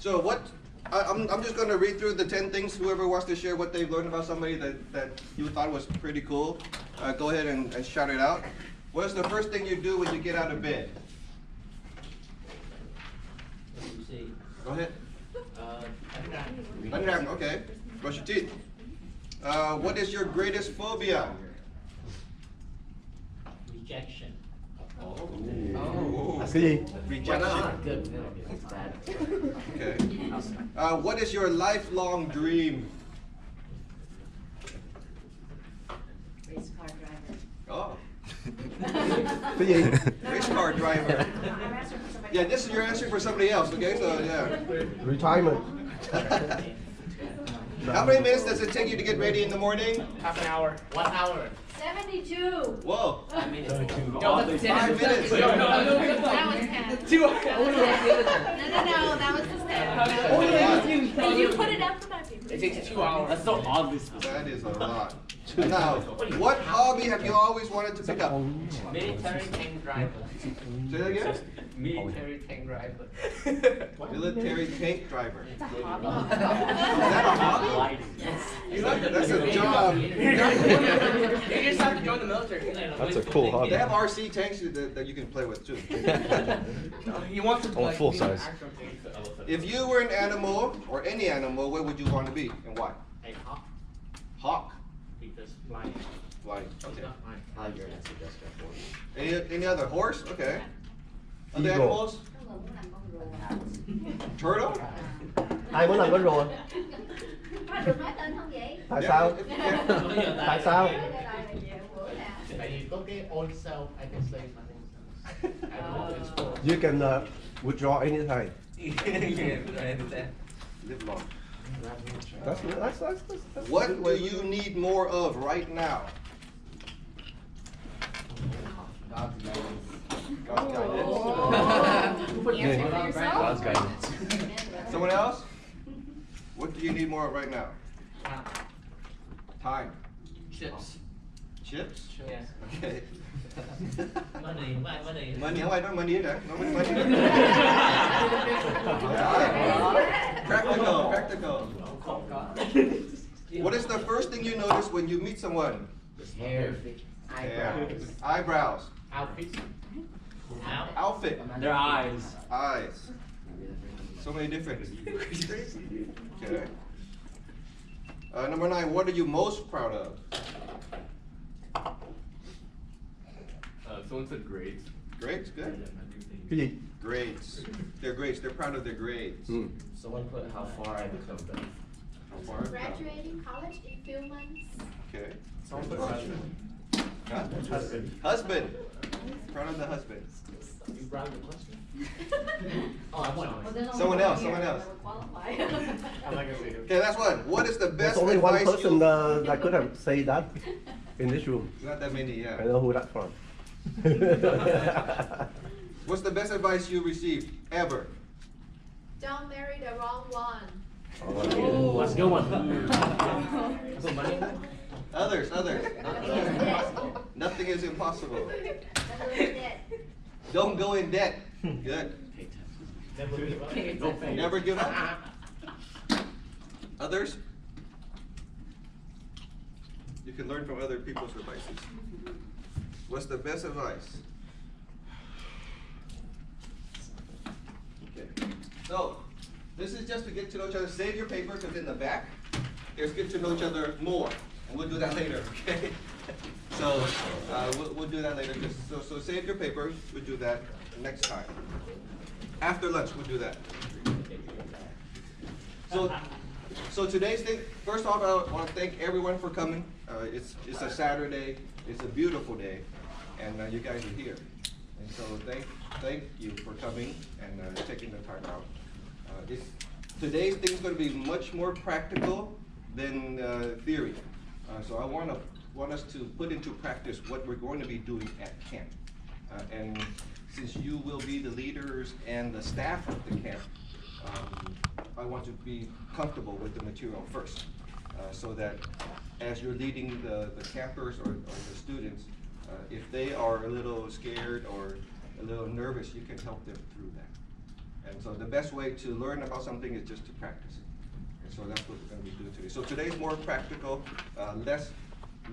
So I'm just going to read through the 10 things. Whoever wants to share what they've learned about somebody that you thought was pretty cool, go ahead and shout it out. What is the first thing you do when you get out of bed? Go ahead. Okay. Brush your teeth. What is your greatest phobia? Rejection. Oh. Rejection. Good. It's bad. Okay. What is your lifelong dream? Race car driver. Oh. Cái gì? Race car driver. Yeah, this is your answer for somebody else, okay? So, yeah. Retirement. How many minutes does it take you to get ready in the morning? Half an hour. 1 hour. 72. Whoa. 5 minutes. 5 minutes. That was 10. 2 hours. No, that was just 10. Did you put it up for my people? It takes 2 hours. That's so obvious. That is a lot. Now, what hobby have you always wanted to pick up? Military tank driver. Say that again? Military tank driver. Military tank driver. It's a hobby. Is that a hobby? Yes. That's a job. You just have to join the military. That's a cool hobby. They have RC tanks that you can play with too. He wants to full size. If you were an animal or any animal, what would you want to be and why? A hawk. Hawk. Because flying. Flying. Okay. Tiger. Any other horse? Okay. Other Eagle. animals? Turtle? Ai muốn làm con rùa? Được nói tên không vậy? Tại sao? Tại sao? Tại vì có cái old self, I can say my own self. You can withdraw anytime. Live long. That's What do you need more of right now? God's guidance. God's guidance. Answer for yourself? God's guidance. Someone else? What do you need more of right now? Time. Chips. Chips? Yes. Okay. Money. Money, không ai nói money nữa. Nobody money. Practical. What is the first thing you notice when you meet someone? Hair. Eyebrows. Outfit. Outfit. Their eyes. Eyes. So many different. Okay. Number 9, what are you most proud of? Someone said grades. Grades, good. Cái gì? Grades. Their grades. They're proud of their grades. Someone put how far I become better. How far? Graduating college in a few months. Okay. Someone put husband. Huh? Husband. Husband. Proud of the husband. You brought the question. Oh, I won. Someone else. Okay, that's one. What is the There's best only one advice person that could have said that in this room. Not that many, I yeah. know who that's from. What's the best advice you received ever? Don't marry the wrong one. Oh, that's a good one. Put money in that? Others. Nothing is impossible. Don't go in debt. Good. Never give up. Never give up. Others? You can learn from other people's advices. What's the best advice? Okay. So, this is just to get to know each other. Save your paper because in the back, there's get to know each other more. And we'll do that later, okay? So, we'll do that later. So save your paper. We'll do that next time. After lunch, we'll do that. So today's thing, first off, I want to thank everyone for coming. It's a Saturday. It's a beautiful day. And you guys are here. And so thank you for coming and taking the time out. Today's thing is going to be much more practical than theory. So I want us to put into practice what we're going to be doing at camp. And since you will be the leaders and the staff of the camp, I want to be comfortable with the material first, so that as you're leading the campers or the students, if they are a little scared or a little nervous, you can help them through that. And so the best way to learn about something is just to practice it. And so that's what we're going to be doing today. So today's more practical, less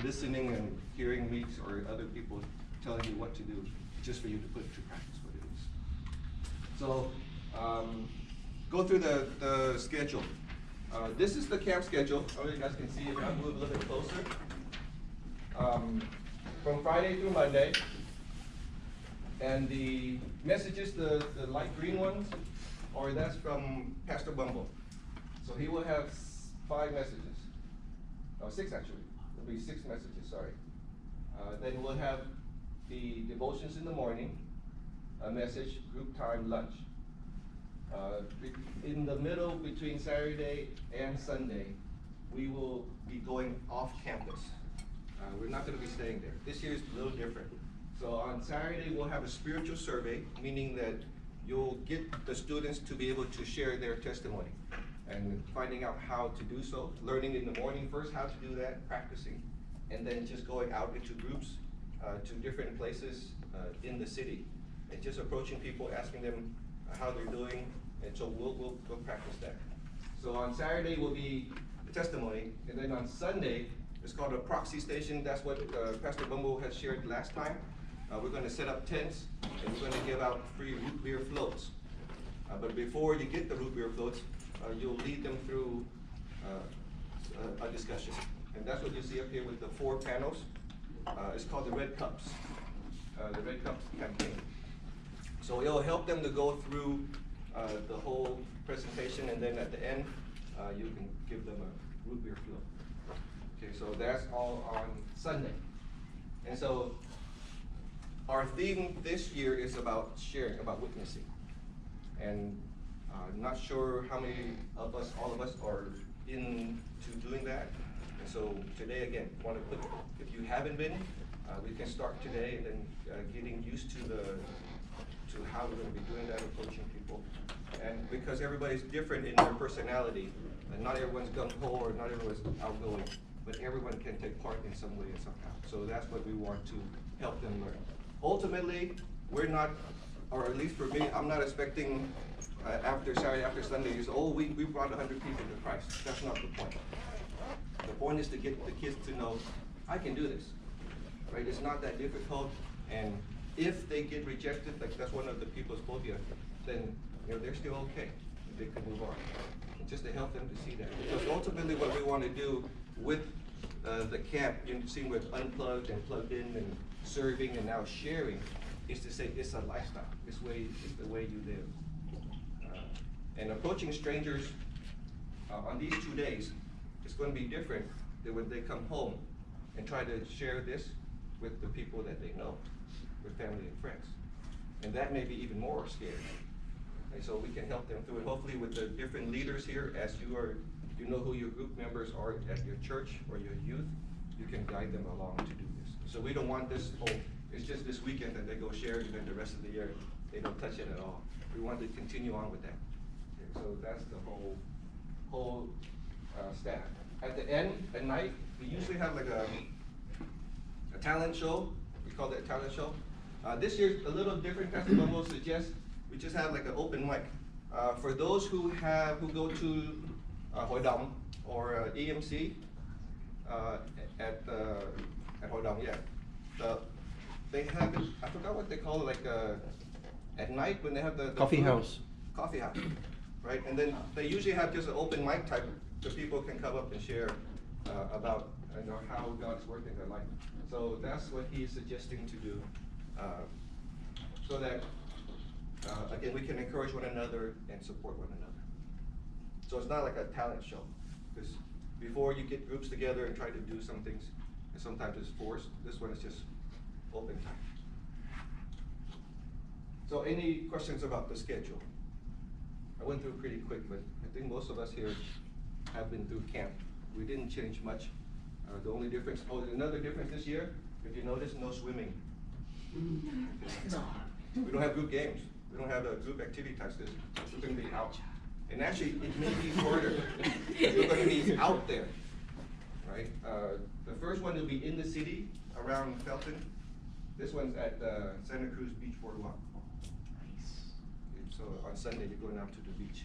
listening and hearing me or other people telling you what to do, just for you to put into practice what it is. So go through the schedule. This is the camp schedule. I don't know if you guys can see if I move a little bit closer. From Friday through Monday. And the messages, the light green ones, or that's from Pastor Bumble. So he will have 5 messages. Oh, 6 actually. There'll be 6 messages, sorry. Then we'll have the devotions in the morning, a message, group time, lunch. In the middle between Saturday and Sunday, we will be going off campus. We're not going to be staying there. This year is a little different. So on Saturday, we'll have a spiritual survey, meaning that you'll get the students to be able to share their testimony and finding out how to do so, learning in the morning first how to do that, practicing, and then just going out into groups to different places in the city and just approaching people, asking them how they're doing, and so we'll practice that. So on Saturday will be the testimony, and then on Sunday, it's called a proxy station. That's what Pastor Bumble has shared last time. We're going to set up tents, and we're going to give out free root beer floats. But before you get the root beer floats, you'll lead them through a discussion. And that's what you see up here with the 4 panels. It's called the Red Cups, the Red Cups campaign. So it'll help them to go through the whole presentation, and then at the end, you can give them a root beer float. Okay, so that's all on Sunday. And so our theme this year is about sharing, about witnessing. And I'm not sure how many of us, all of us, are into doing that. And so today, again, want to put, if you haven't been, we can start today, and then getting used to how we're going to be doing that, approaching people. And because everybody's different in their personality, and not everyone's gung-ho or not everyone's outgoing, but everyone can take part in some way and somehow. So that's what we want to help them learn. Ultimately, we're not, or at least for me, I'm not expecting after Saturday, after Sunday, you say, oh, we brought 100 people to Christ. That's not the point. The point is to get the kids to know, I can do this, right? It's not that difficult, and if they get rejected, like that's one of the people's phobia, then they're still okay. They can move on. And just to help them to see that. Because ultimately what we want to do with the camp, you've seen with unplugged and plugged in and serving and now sharing, is to say it's a lifestyle. It's the way you live. And approaching strangers on these 2 days, it's going to be different than when they come home and try to share this with the people that they know, with family and friends. And that may be even more scary. And so we can help them through it. Hopefully with the different leaders here, as you know who your group members are at your church or your youth, you can guide them along to do this. So we don't want this, it's just this weekend that they go share, and then the rest of the year, they don't touch it at all. We want to continue on with that. Okay, so that's the whole staff. At the end, at night, we usually have like a talent show. We call that a talent show. This year's a little different. Pastor Bumble suggests we just have like an open mic. For those who go to Hodam or EMC at Hodam, yeah. They have it, I forgot what they call it, like at night when they have the coffee food. house. Coffee house, right? And then they usually have just an open mic type, so people can come up and share about how God is working in their life. So that's what he's suggesting to do, so that again we can encourage one another and support one another. So it's not like a talent show, because before you get groups together and try to do some things, and sometimes it's forced. This one is just open time. So any questions about the schedule? I went through pretty quick, but I think most of us here have been through camp. We didn't change much. The only difference, another difference this year, if you notice, no swimming. We don't have group games. We don't have group activity types this. We're going to be out. And actually, it may be harder. We're going to be out there, right? The first one will be in the city around Felton. This one's at Santa Cruz Beach Boardwalk. So So on Sunday, you're going out to the beach.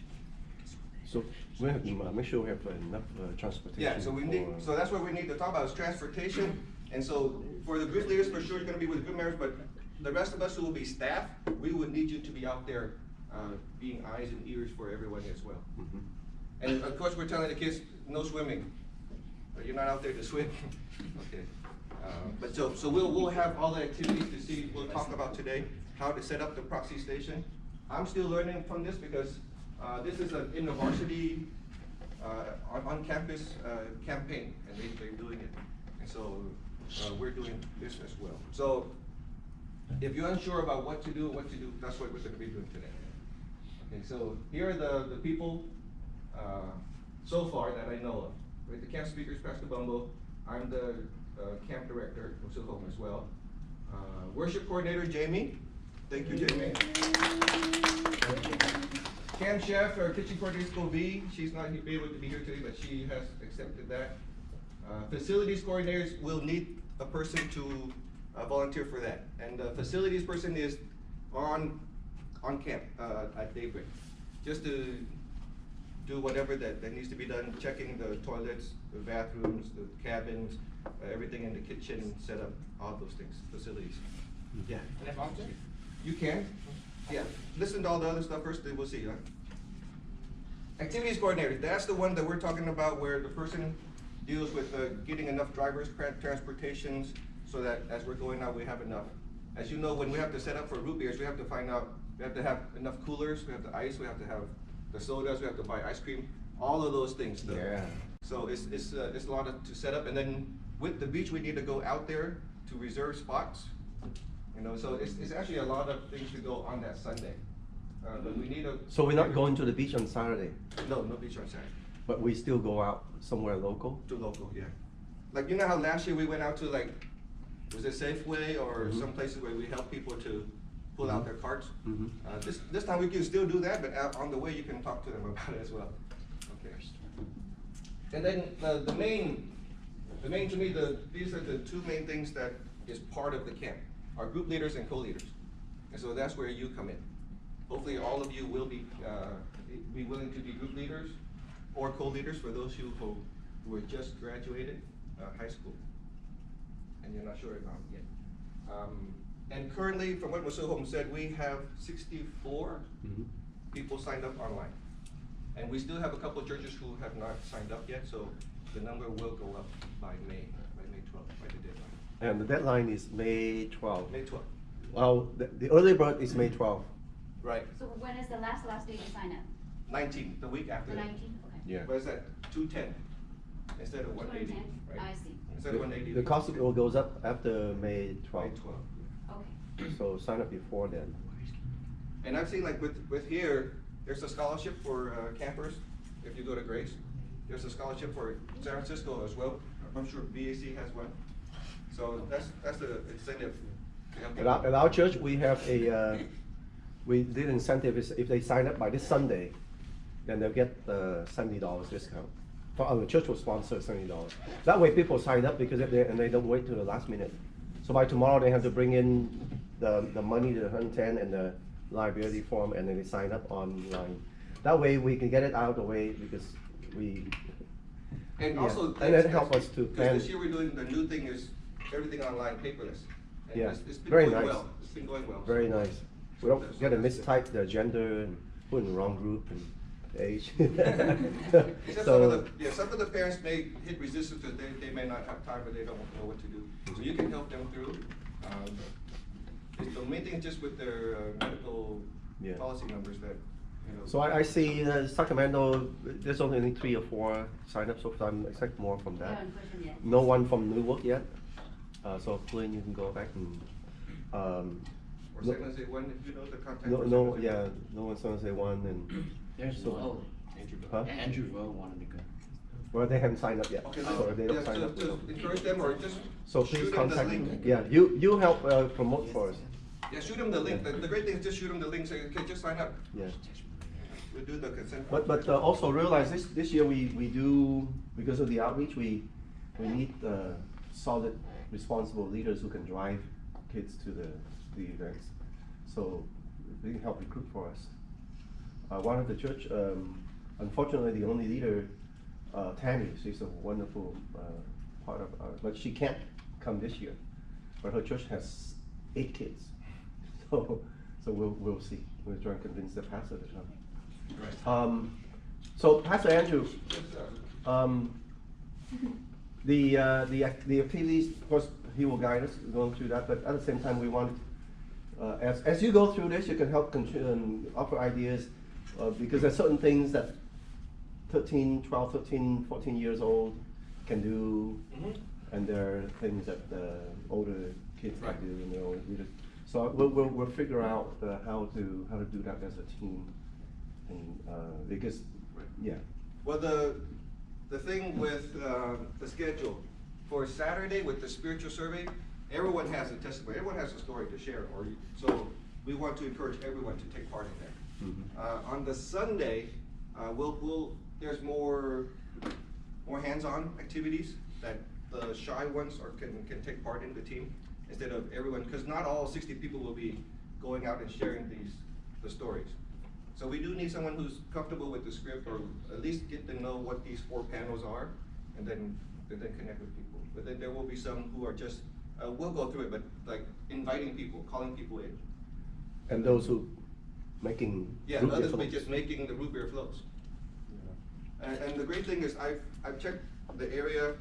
So we have to make sure we have enough transportation. Yeah, so we need, so that's what we need to talk about is transportation. And so for the group leaders, for sure, you're gonna be with group members, but the rest of us who will be staff, we would need you to be out there being eyes and ears for everyone as well. Mhm. And of course, we're telling the kids, no swimming. You're not out there to swim. Okay. But so we'll have all the activities to see, we'll talk about today, how to set up the proxy station. I'm still learning from this because this is an InterVarsity on campus campaign, and they're doing it. And so we're doing this as well. So if you're unsure about what to do, that's what we're gonna be doing today. Okay, so here are the people so far that I know of. Right, the camp speaker is Pastor Bumbo. I'm the camp director of Home as well. Worship coordinator Jamie. Thank you, Jamie. Camp chef or kitchen coordinator School V. She's not able to be here today, but she has accepted that. Facilities coordinators will need a person to volunteer for that. And the facilities person is on camp at daybreak, just to do whatever that needs to be done, checking the toilets, the bathrooms, the cabins, everything in the kitchen, set up, all those things, facilities. Yeah. Can I volunteer? You can. Yeah. Listen to all the other stuff first, then we'll see, huh? Activities coordinator, that's the one that we're talking about where the person deals with getting enough drivers, transportations, so that as we're going out, we have enough. As you know, when we have to set up for root beers, we have to find out, we have to have enough coolers, we have the ice, we have to have the sodas, we have to buy ice cream, all of those things. Yeah. So it's a lot to set up, and then with the beach, we need to go out there to reserve spots. You know, so it's actually a lot of things to go on that Sunday. But we need a. So we're not going to the beach on Saturday, No beach on Saturday. but we still go out somewhere local? To local, yeah. Like, you know how last year we went out to like, was it Safeway or some places where we help people to pull out their carts? Mhm. This time we can still do that, but on the way you can talk to them about it as well. Okay. And then the main to me, these are the two main things that is part of the camp, are group leaders and co-leaders. And so that's where you come in. Hopefully all of you will be willing to be group leaders or co-leaders for those who are just graduated high school and you're not sure about yet. And currently, from what Mr. Holmes said, we have 64 people signed up online. And we still have a couple of churches who have not signed up yet, so the number will go up by May 12th, by the deadline. And the deadline is May 12th. May 12th. Well, the early bird is May 12th. Right. So when is the last day to sign up? 19th, the week after The that. 19th, okay. Yeah. But it's at 210 instead of 180. 210? Right? I see. Instead of 180. The cost goes up after May 12th. May 12th. Okay. So sign up before then. And I've seen like with here, there's a scholarship for campers if you go to Grace. There's a scholarship for San Francisco as well. I'm sure BAC has one. So that's the incentive. to help people. At our church, we have we did incentive is if they sign up by this Sunday, then they'll get the $70 discount. For our church will sponsor $70. That way people sign up because and they don't wait till the last minute. So by tomorrow they have to bring in the money, the 110 and the liability form, and then they sign up online. That way we can get it out of the way because we. And Yeah. also, And that help us to plan. because this year we're doing, the new thing is everything online, paperless. And Yeah, it's been very going nice. well. It's been going well. Very So- nice. We don't so get to that's good. mistype the gender and put in the wrong group and age. Except So, some of the parents may hit resistance because they may not have time or they don't know what to do. So you can help them through. The main thing is just with their medical Yeah. policy numbers that, you know. so I see Sacramento, there's only 3 or 4 signups, so I expect more from No that. in person yet. No one from Newark yet, so Flynn, you can go back and, Or no- San Jose one, if you know the contact. no, for San no, Jose. yeah, no one's gonna say one and, There's So- Will. Huh? Andrew Will wanted to go. well, they haven't signed up yet, Okay, so they yeah, don't sign up. so encourage them or just So shoot please them the contact, link. yeah, you help promote for us, Yeah, shoot them the link. The great thing is just shoot them the link, say, okay, just sign up. yeah. We'll do the consent. But also realize this year we do, because of the outreach, we need solid, responsible leaders who can drive kids to the events. So they can help recruit for us. one of the church, unfortunately, the only leader, Tammy, she's a wonderful part of but she can't come this year. But her church has 8 kids. So we'll see. We're trying to convince the pastor to come. Right. So Pastor Andrew, Yes, sir. the activities, of course, he will guide us going through that, but at the same time, we want, as you go through this, you can help offer ideas, because there's certain things that 12, 13, 14 years old can do, and there are things that older kids can Right. do, and they're older leaders. So we'll figure out how to do that as a team, and because, yeah. Well, the thing with the schedule for Saturday with the spiritual survey, everyone has a testimony, everyone has a story to share, so we want to encourage everyone to take part in that. On the Sunday, there's more hands-on activities that the shy ones can take part in the team instead of everyone, because not all 60 people will be going out and sharing the stories. So we do need someone who's comfortable with the script, or at least get to know what these 4 panels are, and then connect with people. But then there will be some who are just, we'll go through it, but like inviting people, calling people in. And those who making. Yeah, root beer others will be floats. just making the root beer floats. And the great thing is, I've checked the area,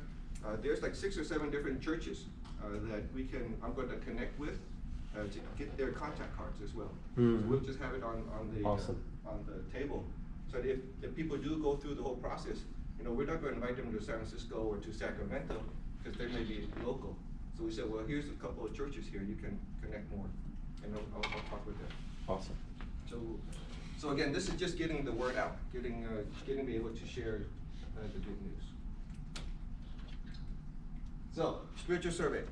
there's like 6 or 7 different churches that I'm going to connect with to get their contact cards as well. So we'll just have it on the table. So if people do go through the whole process, we're not going to invite them to San Francisco or to Sacramento, because they may be local. So we said, well, here's a couple of churches here, you can connect more, and I'll talk with them. Awesome. So again, this is just getting the word out, getting to be able to share the good news. So, spiritual survey.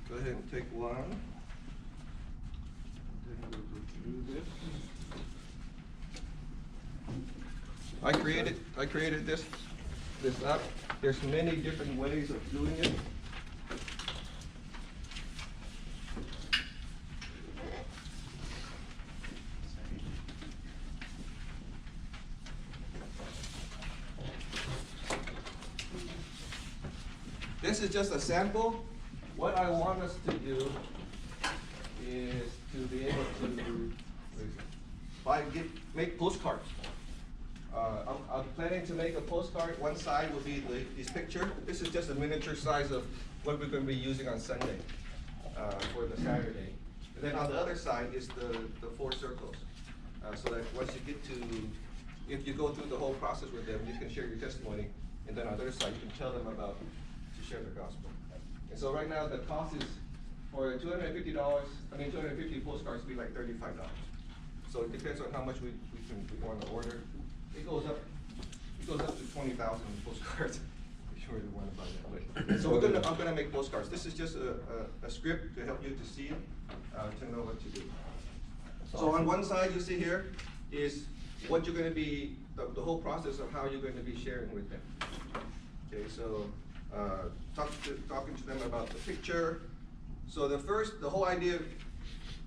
Go ahead and take one. Then we'll go through this. I created this app. There's many different ways of doing it. This is just a sample. What I want us to do is to be able to make postcards. I'm planning to make a postcard. One side will be this picture. This is just a miniature size of what we're going to be using on Sunday for the Saturday. And then on the other side is the 4 circles. So that once you get to, if you go through the whole process with them, you can share your testimony. And then on the other side, you can tell them about to share the gospel. And so right now the cost is for $250. 250 postcards would be like $35. So it depends on how much we want to order. It goes up to 20,000 postcards. I'm sure you want to buy that. But, so I'm gonna make postcards. This is just a script to help you to see it, to know what to do. So on one side you see here is what you're going to be, the whole process of how you're going to be sharing with them. Okay, so talking to them about the picture. So the whole idea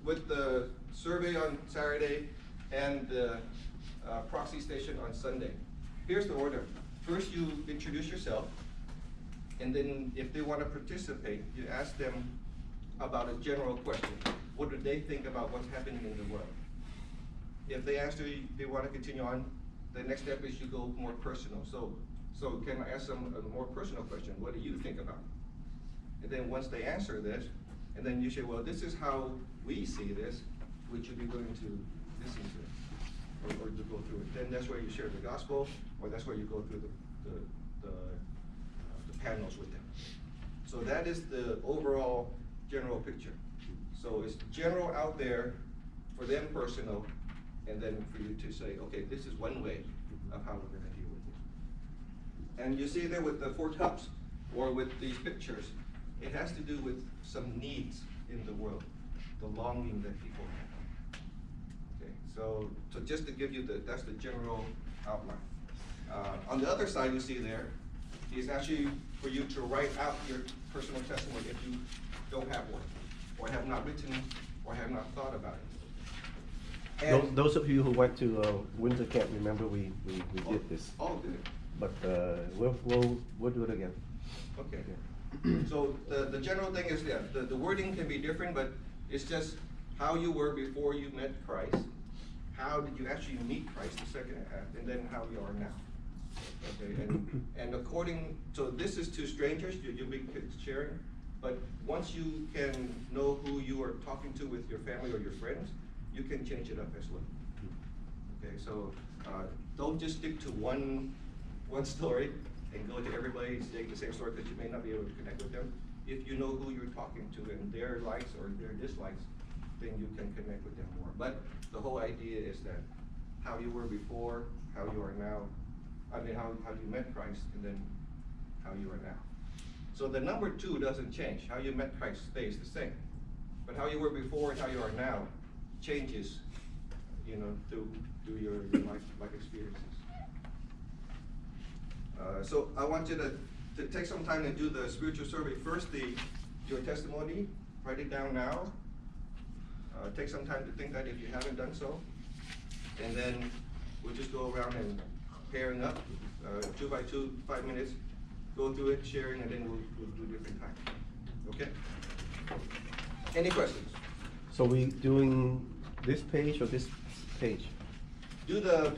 with the survey on Saturday and the proxy station on Sunday. Here's the order. First you introduce yourself, and then if they want to participate, you ask them about a general question. What do they think about what's happening in the world? If they answer, they want to continue on, the next step is you go more personal. So can I ask them a more personal question? What do you think about? And then once they answer this, and then you say, well, this is how we see this, would you be willing to listen to it? Or to go through it? Then that's where you share the gospel, or that's where you go through the panels with them. So that is the overall general picture. So it's general out there, for them personal, and then for you to say, okay, this is one way of how we're going to deal with it. And you see there with the 4 cups, or with these pictures, it has to do with some needs in the world, the longing that people have. Okay, so just to give you that's the general outline. On the other side you see there is actually for you to write out your personal testimony if you don't have one, or have not written, or have not thought about it. And Those of you who went to winter camp, remember we did this, all good. but we'll do it again. Okay. So the general thing is, yeah, the wording can be different, but it's just how you were before you met Christ. How did you actually meet Christ, the second half, and then how you are now. Okay, and according, so this is to strangers, you'll be sharing, but once you can know who you are talking to with your family or your friends, you can change it up as well. Okay, so don't just stick to one story and go to everybody saying the same story, because you may not be able to connect with them. If you know who you're talking to and their likes or their dislikes, then you can connect with them more. But the whole idea is that how you were before, how you are now, I mean how you met Christ, and then how you are now. So the number 2 doesn't change. How you met Christ stays the same. But how you were before and how you are now changes, you know, through your life experiences. So I want you to take some time and do the spiritual survey. First, your testimony, write it down now. Take some time to think that if you haven't done so. And then we'll just go around and pairing up, 2 by 2, 5 minutes, go through it, sharing, and then we'll do different times. Okay? Any questions? So we doing this page or this page? Do the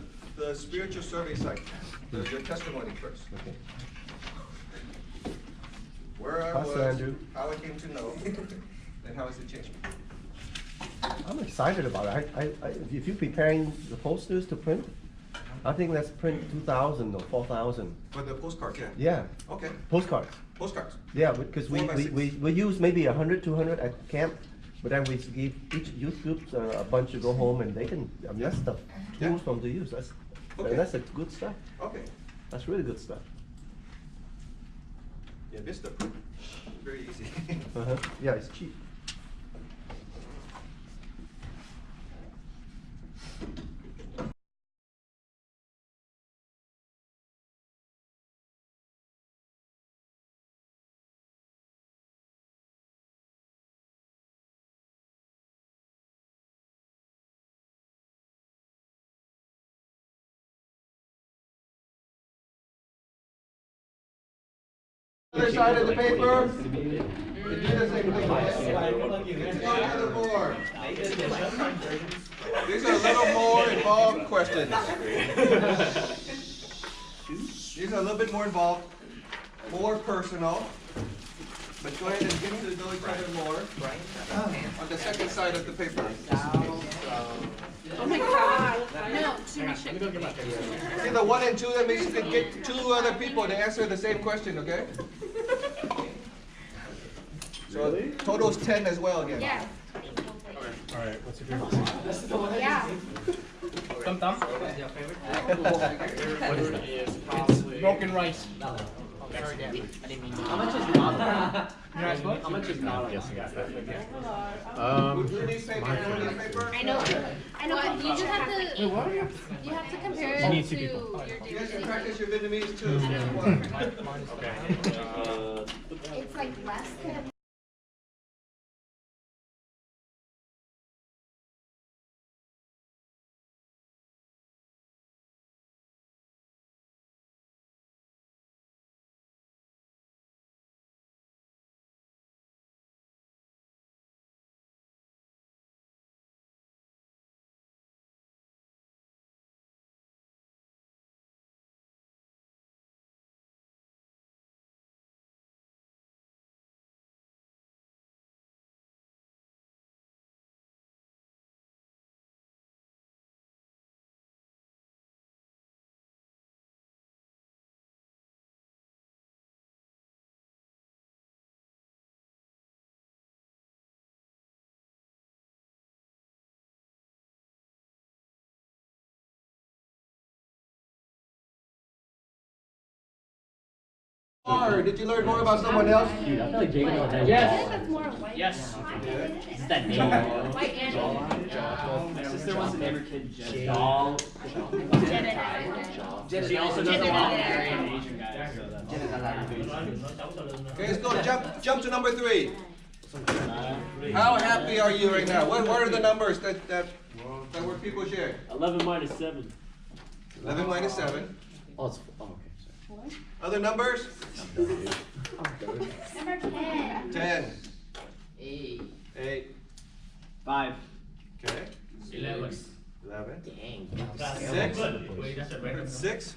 spiritual survey site, your testimony first. Okay. Where I Pastor was, Andrew. how I came to know, and how has it changed me? I'm excited about it. If you're preparing the posters to print, I think let's print 2,000 or 4,000. For the postcard, yeah. Yeah, Okay, postcards. postcards. Yeah, because 4 by 6. we use maybe 100, 200 at camp, but then we give each youth group a bunch to go home and they can, I mean, that's the Yeah. tools from the youth. Okay. That's a good stuff. Okay. That's really good stuff. Yeah, this stuff, very easy. Yeah, it's cheap. Other side of the paper. We do the same thing. Let's go to the board. These are a little more involved questions. These are a little bit more involved, more personal. But go ahead and get to know each other more. On the second side of the paper. Oh my God. No, too much. Let me go get my paper. See the 1 and 2, that means you can get 2 other people to answer the same question, okay? So total's 10 as well again. Yeah. All right, what's your favorite? Yeah. Thumb thumb. What is that? Is probably broken rice. Sorry, Dan. I didn't mean to. How much is nada? How much is nada? Who needs paper? Who needs paper? I know. What? You just have to. You have to compare it to your You guys can daily. practice your Vietnamese too. Okay. It's like less than. Did you learn more about someone else? Dude, I feel like Jacob knows Yes. That's more white. Yes. It's that name. White and. My sister wants to name her kid Jawl. She also doesn't want to marry an Asian guy, so that's. Okay, let's go. Jump to number 3. How happy are you right now? What are the numbers that That word people share. 11 minus 7. 11 minus 7. Oh, it's okay. Sorry. Other numbers? Number 10. 10. 8. 8. 5. Okay. 11. 11. Dang. 6. Wait, that's a random. 6.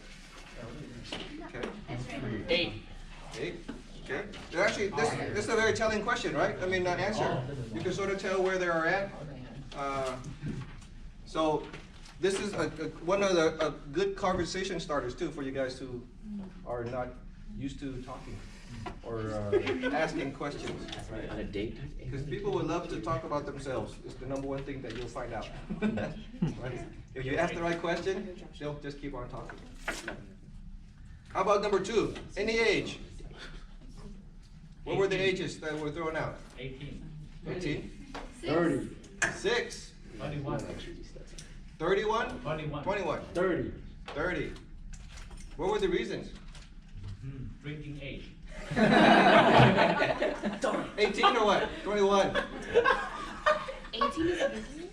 Okay. That's right. 8. 8. Okay. Actually, this is a very telling question, right? I mean, answer. You can sort of tell where they are at. So this is one of the good conversation starters too for you guys who are not used to talking or asking questions. Right? On a date? Because people would love to talk about themselves. It's the number one thing that you'll find out. Right? If you ask the right question, they'll just keep on talking. How about number 2? Any age? What were the ages that were thrown out? 18. 18? 30. 6? 21. 31? 21. 21? 30. 30? What were the reasons? Drinking age. 18 or what? 21? 18 is a business?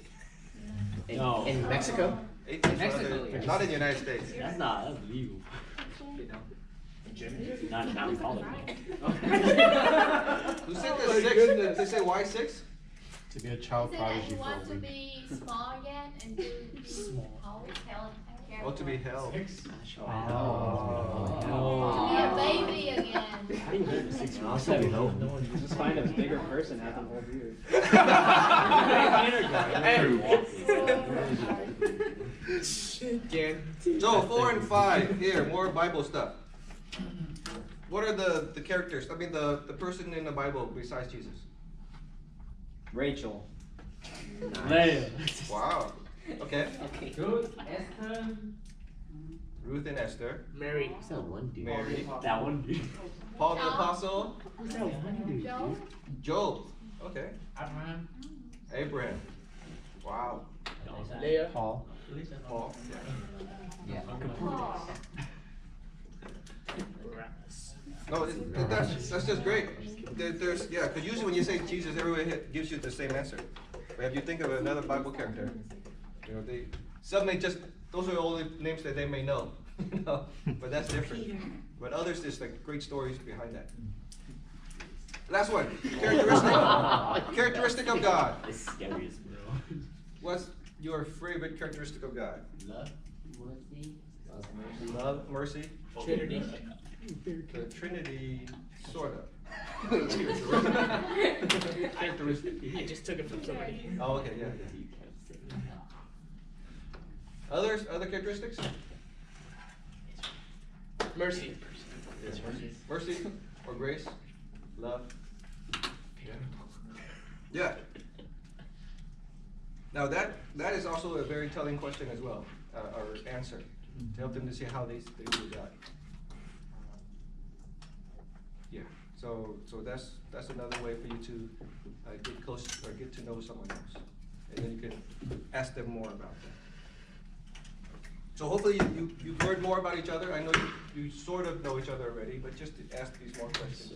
No. In Mexico? 18 Mexico, yes. not in the United States. That's legal. In Germany? Not in college. Who said the 6? Did they say why 6? To be a child Say that prodigy you for want a to week. be small again and do how held Oh, to be held. To be a baby again. I'll say no. Just find a bigger person, have them hold you. So 4 and 5, here, more Bible stuff. What are the characters? I mean the person in the Bible besides Jesus? Rachel. Leia. Wow. Okay. Ruth, Esther, Ruth and Esther. Mary. Who's that one dude? Mary. That one dude. Paul the Apostle. Who's that one dude? Joe? Job. Okay. Abraham. Abraham. Wow. Leah. Paul. Paul. Paul. No, that's just great. There's because usually when you say Jesus, everybody gives you the same answer. But if you think of another Bible character, some may just those are the only names that they may know, but that's different. But others, there's like great stories behind that. Last one, characteristic of God. The scariest, bro. What's your favorite characteristic of God? Love. Love, mercy. Trinity. The Trinity, sort of. Characteristic. I just took it from somebody. Oh, okay, yeah. Other characteristics? Mercy. Mercy or grace? Love? Yeah. Now that is also a very telling question as well, or answer, to help them to see how they view God. Yeah. So that's another way for you to get close or get to know someone else, and then you can ask them more about that. So hopefully you've heard more about each other. I know you sort of know each other already, but just to ask these more questions.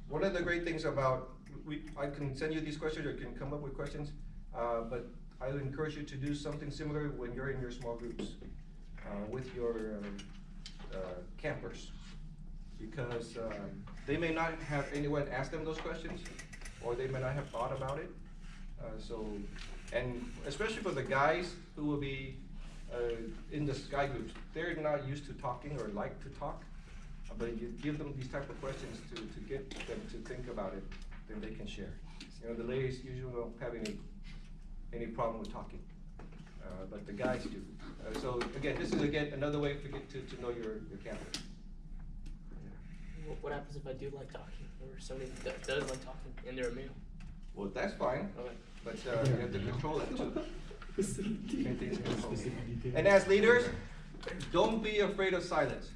One of the great things about, I can send you these questions or you can come up with questions, but I would encourage you to do something similar when you're in your small groups with your campers, because they may not have anyone ask them those questions, or they may not have thought about it. And especially for the guys who will be in the sky groups, they're not used to talking or like to talk, but if you give them these type of questions to get them to think about it, then they can share. The ladies usually don't have any problem with talking, but the guys do. So again, this is another way to get to know your camper. What happens if I do like talking, or somebody that does like talking, and they're a male? Well, that's fine, Okay. but you have to control that too. And as leaders, don't be afraid of silence.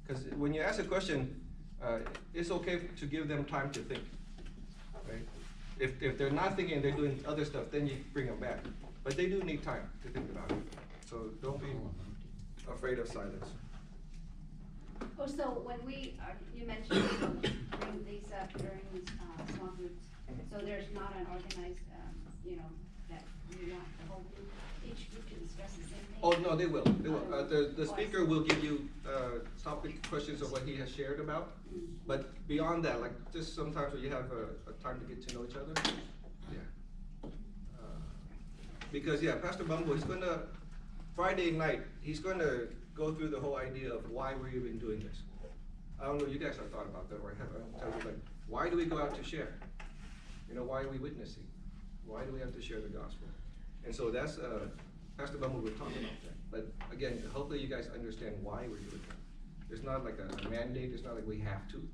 Because when you ask a question, it's okay to give them time to think. Right? If they're not thinking, they're doing other stuff, then you bring them back. But they do need time to think about it. So don't be afraid of silence. Oh, so when you mentioned bring these up during small groups, so there's not an organized, that you want the whole group, each group to discuss the same thing? Oh, no, they will. They will. The speaker will give you topic questions of what he has shared about. But beyond that, like just sometimes when you have a time to get to know each other, yeah. Because yeah, Pastor Bumble, he's gonna, Friday night, he's gonna go through the whole idea of why we're even doing this. I don't know if you guys have thought about that or have, but why do we go out to share? You know, why are we witnessing? Why do we have to share the gospel? And so that's, Pastor Bumble will talk about that. But again, hopefully you guys understand why we're doing that. It's not like a mandate, it's not like we have to,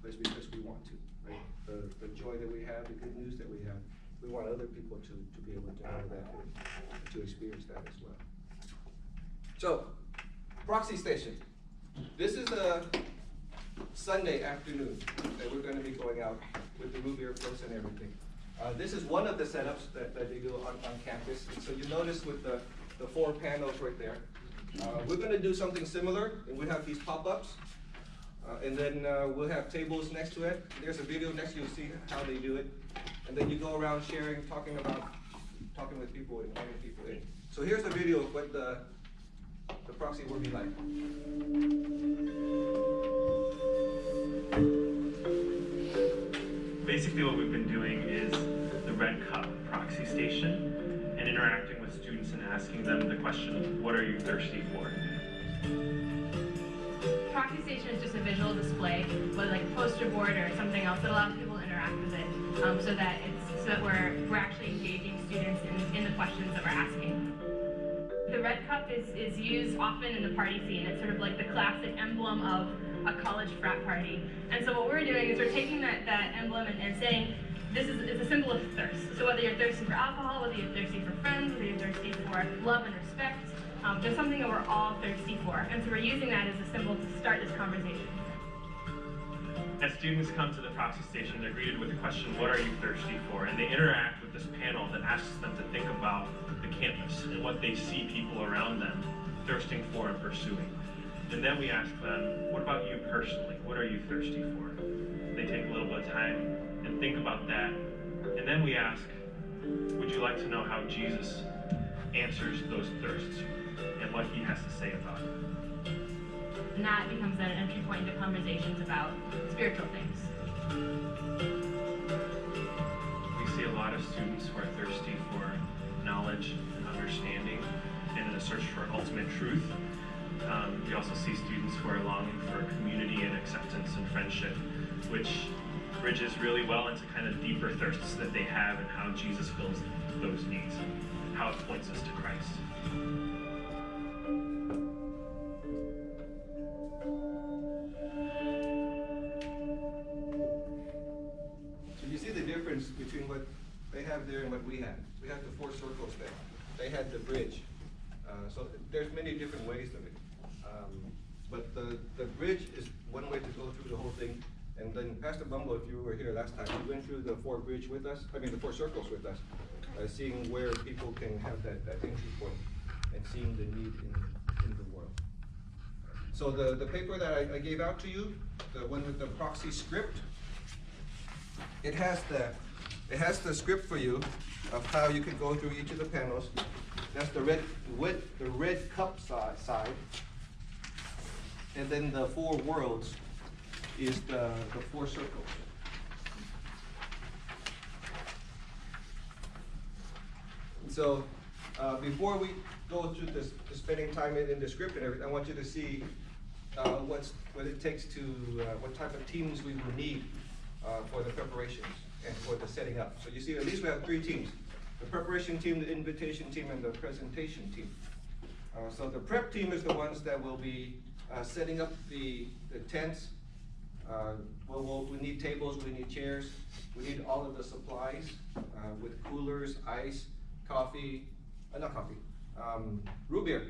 but it's because we want to, right? The joy that we have, the good news that we have, we want other people to be able to know that and to experience that as well. So, proxy station. This is a Sunday afternoon that we're going to be going out with the root beer floats and everything. This is one of the setups that they do on campus. And so you notice with the 4 panels right there. We're going to do something similar, and we have these pop-ups. And then we'll have tables next to it. There's a video next, you'll see how they do it. And then you go around sharing, talking with people and inviting people in. So here's a video of what the proxy will be like. Basically what we've been doing is the Red Cup proxy station and interacting with students and asking them the question, what are you thirsty for? Proxy station is just a visual display with like a poster board or something else that allows people to interact with it, so that we're actually engaging students in the questions that we're asking. The red cup is used often in the party scene. It's sort of like the classic emblem of a college frat party. And so what we're doing is we're taking that emblem and saying it's a symbol of thirst. So whether you're thirsty for alcohol, whether you're thirsty for friends, whether you're thirsty for love and respect, there's something that we're all thirsty for. And so we're using that as a symbol to start this conversation. As students come to the proxy station, they're greeted with the question, what are you thirsty for? And they interact with this panel that asks them to think about the campus and what they see people around them thirsting for and pursuing. And then we ask them, what about you personally? What are you thirsty for? They take a little bit of time and think about that. And then we ask, would you like to know how Jesus answers those thirsts and what he has to say about it? And that becomes an entry point into conversations about spiritual things. We see a lot of students who are thirsty for knowledge and understanding and in a search for ultimate truth. We also see students who are longing for community and acceptance and friendship, which bridges really well into kind of deeper thirsts that they have and how Jesus fills those needs, how it points us to Christ. So you see the difference between what they have there and what we have. We have the 4 circles there. They had the bridge. So there's many different ways of it. But the bridge is one way to go through the whole thing. And then Pastor Bumble, if you were here last time, he went through the 4 circles with us, seeing where people can have that entry point and seeing the need in the world. So the paper that I gave out to you, the one with the proxy script, it has the script for you of how you can go through each of the panels. That's the red cup side. And then the 4 worlds is the 4 circles. So before we go through this, spending time in the script and everything, I want you to see what it takes to, what type of teams we will need for the preparations and for the setting up. So you see, at least we have 3 teams. The preparation team, the invitation team, and the presentation team. So the prep team is the ones that will be setting up the tents. We need tables, we need chairs, we need all of the supplies with coolers, ice, root beer,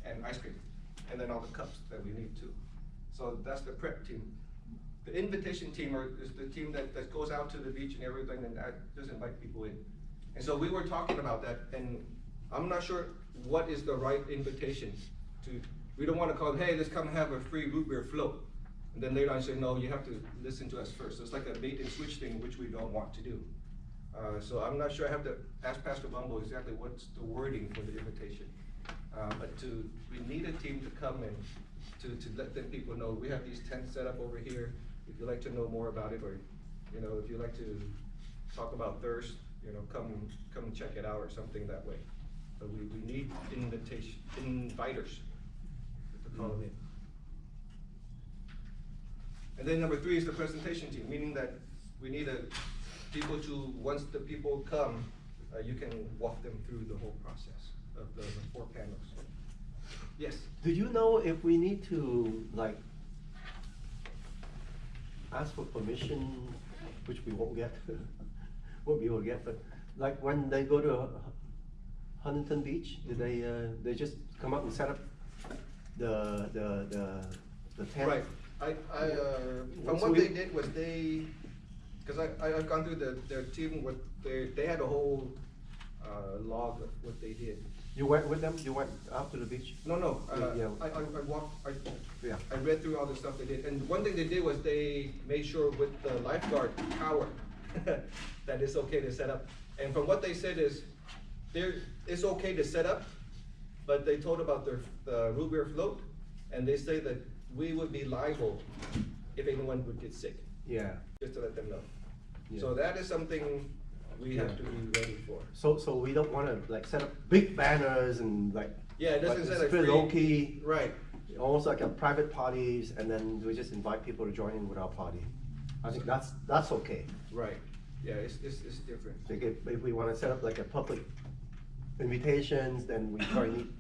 and ice cream, and then all the cups that we need too. So that's the prep team. The invitation team is the team that goes out to the beach and everything and just invite people in. And so we were talking about that, and I'm not sure what is the right invitation to. We don't want to call, hey, let's come have a free root beer float. And then later on say, no, you have to listen to us first. So it's like a bait and switch thing, which we don't want to do. So I'm not sure, I have to ask Pastor Bumble exactly what's the wording for the invitation. But we need a team to come and to let the people know, we have these tents set up over here. If you'd like to know more about it, or, you know, if you'd like to talk about thirst, you know, come check it out or something that way. But we need inviters to call them in. And then number 3 is the presentation team, meaning that we need people to, once the people come, you can walk them through the whole process of the 4 panels. Yes? Do you know if we need to, like, ask for permission, which we won't get, won't be able to get, but like when they go to Huntington Beach, do they just come up and set up the tent? Right. From what they did was because I've gone through their team, they had a whole log of what they did. You went with them? You went out to the beach? No. Yeah. I walked. Yeah. I read through all the stuff they did, and one thing they did was they made sure with the lifeguard tower that it's okay to set up. And from what they said is, it's okay to set up, but they told about the root beer float, and they say that we would be liable if anyone would get sick. Yeah. Just to let them know. Yeah. So that is something we have to be ready for. So we don't want to like set up big banners and like. Yeah, it doesn't say like pretty free. low key. Right. Almost like a private parties, and then we just invite people to join in with our party. I think that's okay. Right. Yeah, it's different. Like if we want to set up like a public invitations, then we probably need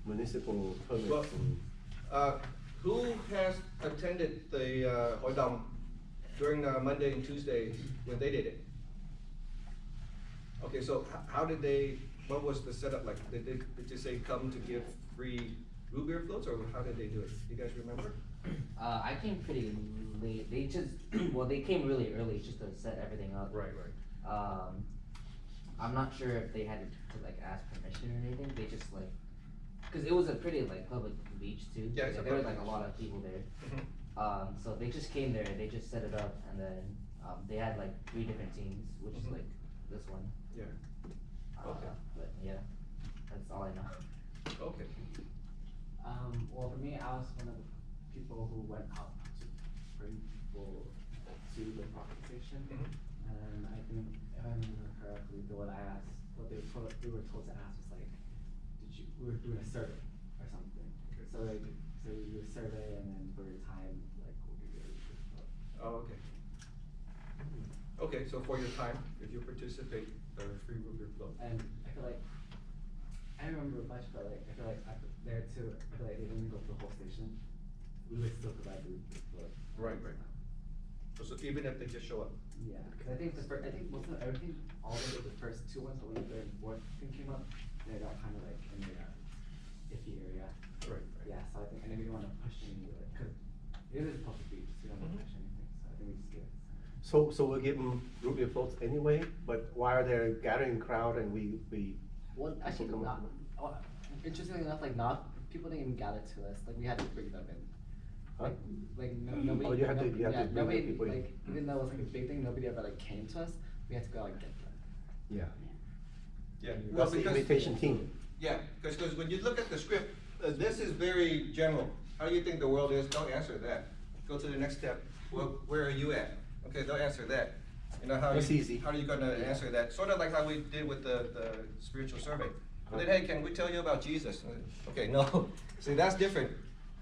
municipal permits. Well, who has attended the Hội đồng during Monday and Tuesday when they did it? Okay, so how did they? What was the setup like? Did you say come to give free root beer floats, or how did they do it? You guys remember? I came pretty late. They just they came really early just to set everything up. Right. I'm not sure if they had to like ask permission or anything. They just like, cause it was a pretty like public beach too. Yeah, it's there was like a lot of people there. Mm-hmm. So they just came there. They just set it up, and then they had like 3 different teams, which is like this one. Yeah. Okay. But yeah, that's all I know. Okay. Well, for me, I was one of the people who went out to bring people to the parking station. And I think, if I remember correctly, what we were told to ask was like, we were doing a survey or something. Okay. So we do a survey, and then for your time, like, we'll give you a Oh, okay. Okay, so for your time, if you participate, free root beer float. And I feel like, I remember much, but like, I feel like there too, I feel like they didn't go to the whole station. We would still provide the float. Right. So even if they just show up. Yeah, because I think most of everything, all of the first 2 ones, but when the 3rd and 4th thing came up, they got kind of like in the iffy area. Right. Yeah, so I think, and then we didn't want to push any, like, because it is a public beach, so we don't want to push anything, so I think we just give it. So we'll give them root beer floats anyway, but while they're gathering crowd and we Well, actually, come not, interestingly enough, like people didn't even gather to us, like we had to bring them in. Huh? Nobody. Oh, you had to bring the nobody, people in. like, even though it was like a big thing, nobody ever like came to us, we had to go like get them. Yeah. Yeah. That's the invitation team. Yeah, because when you look at the script, this is very general. How do you think the world is? Don't answer that. Go to the next step. Well, where are you at? Okay, don't answer that. You know how That's easy. How are you gonna answer that? Sort of like how we did with the spiritual survey. And then, hey, can we tell you about Jesus? Okay, no. See, that's different.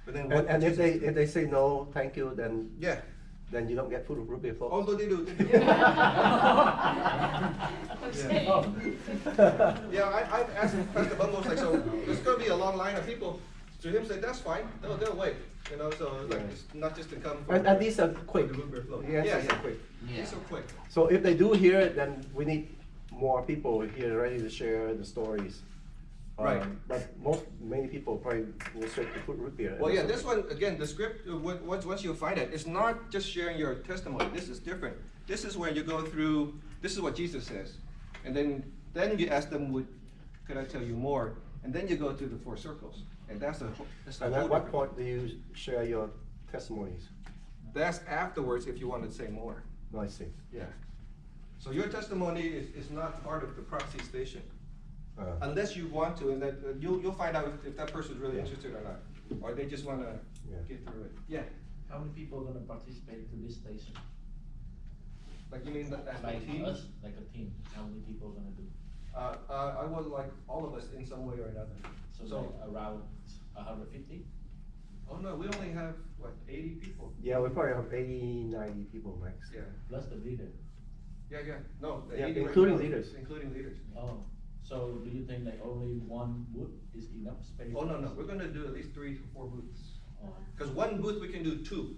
But then what? And if they say no, thank you, then Yeah. then you don't get food root beer floats. Oh, no, they do. Yeah, I asked Pastor Bumble, like, so there's gonna be a long line of people. To him, said that's fine. They'll wait. You know, so like it's not just to come. And these are quick. The root beer float. The answers Yeah. are quick. Yeah. These are quick. So if they do hear it, then we need more people here ready to share the stories. Right. But many people probably will straight to food root beer. Well, yeah, this one, again, the script, once you find it, it's not just sharing your testimony. This is different. This is where you go through, this is what Jesus says. And then you ask them, could I tell you more? And then you go through the 4 circles. And that's a whole And at what different- point do you share your testimonies? That's afterwards if you want to say more. No, I see. Yeah. So your testimony is not part of the proxy station. Uh, Unless you want to, and that, you'll find out if that person's really interested or not. Or they just wanna Yeah. get through it. Yeah, How many people are gonna participate to this station? like you mean that as a Like team? us, like a team, how many people are gonna do? I would like all of us in some way or another. So like around 150? Oh no, we only have, what, 80 people? Yeah, we probably have 80, 90 people max. Yeah, Plus the leader. yeah, no. the Yeah, 80 right including now, leaders. Including leaders. Oh, so do you think like only one booth is enough space? Oh, no, we're gonna do at least 3 to 4 booths. Oh. Cause one booth, we can do 2.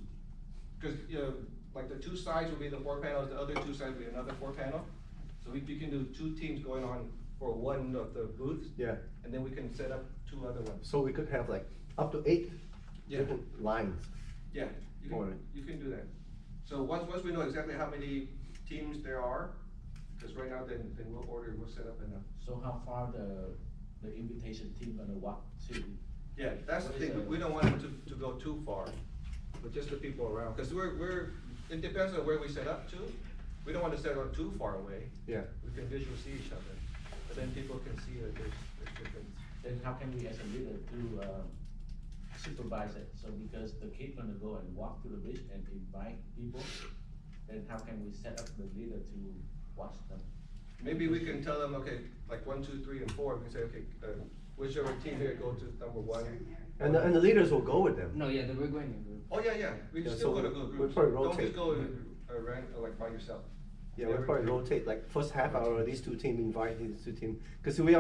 Cause, you know, like the 2 sides will be the 4 panels, the other 2 sides will be another 4 panel. So we can do 2 teams going on for one of the booths. Yeah. And then we can set up 2 other ones. So we could have like up to 8 Yeah. different lines. Yeah, you For can, it. you can do that. So once we know exactly how many teams there are, cause right now then we'll set up enough. So how far the invitation team gonna walk to? Yeah, that's the What is thing, the- we don't want them to go too far, but just the people around, cause it depends on where we set up too. We don't wanna set up too far away. Yeah. We can visually see each other, but then people can see that there's different. Then how can we as a leader to supervise it? So because the kid gonna go and walk to the bridge and invite people, then how can we set up the leader to watch them? Maybe we can tell them, okay, like 1, 2, 3, and 4, we can say, okay, whichever team here, go to number 1. And the leaders will go with them. No, yeah, we're going in group. Oh, yeah, we Yeah, still so gotta go we'll groups. probably Don't rotate. just go around, like by yourself. Yeah, we'll Never- probably rotate, like first half hour, these 2 teams invite these 2 teams. Cause we